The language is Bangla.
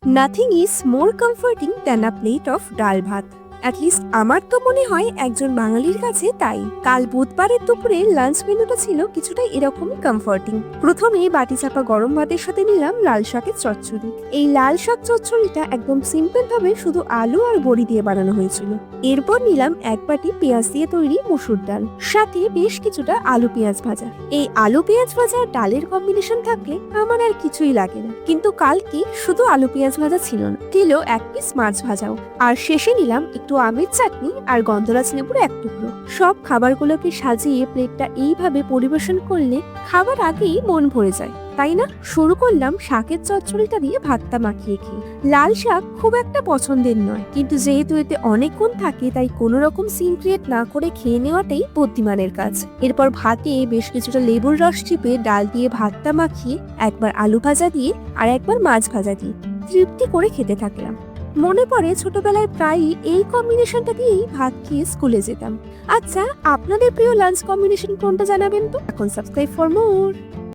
Nothing is more comforting than a plate of ডাল ভাত। অ্যাটলিস্ট আমার তো মনে হয় একজন বাঙালির কাছে তাই। কাল বুধবারের দুপুরে লাঞ্চ মেনুটা ছিল কিছুটা এরকমই কমফোর্টিং। প্রথমে বাটি চাপা গরম ভাতের সাথে নিলাম লাল শাকের চচ্চড়ি। এই লাল শাক চচ্চড়িটা একদম সিম্পল ভাবে শুধু আলু আর বড়ি দিয়ে বানানো হয়েছিল। এরপর নিলাম এক বাটি পেঁয়াজ দিয়ে তৈরি মসুর ডাল, সাথে বেশ কিছুটা আলু পেঁয়াজ ভাজা। এই আলু পেঁয়াজ ভাজা আর ডালের কম্বিনেশন থাকলে আমার আর কিছুই লাগে না। কিন্তু কালকে শুধু আলু পেঁয়াজ ভাজা ছিল না, ছিল এক পিস মাছ ভাজাও। আর শেষে নিলাম একটু আমের চাটনি আর গন্ধরাজ লেবুর এক টুকরো। সব খাবারগুলোকে সাজিয়ে প্লেটটা এইভাবে পরিবেশন করলে খাবার আগেই মন ভরে যায়, তাই না? শুরু করলাম শাকের চচ্চড়িটা দিয়ে ভাতটা মাখিয়ে খেয়ে। লাল শাক খুব একটা পছন্দের নয়, কিন্তু যেহেতু এতে অনেক গুণ থাকে তাই কোনো রকম সিন ক্রিয়েট না করে খেয়ে নেওয়াটাই বুদ্ধিমানের কাজ। এরপর ভাতে বেশ কিছুটা লেবুর রস চিপে ডাল দিয়ে ভাতটা মাখিয়ে একবার আলু ভাজা দিয়ে আর একবার মাছ ভাজা দিয়ে তৃপ্তি করে খেতে থাকলাম। মনে পড়ে ছোটবেলায় প্রায়ই এই কম্বিনেশনটা দিয়েই ভাত খেয়ে স্কুলে যেতাম। আচ্ছা, আপনাদের প্রিয় লাঞ্চ কম্বিনেশন কোনটা জানাবেন তো। এখন সাবস্ক্রাইব ফর মোর।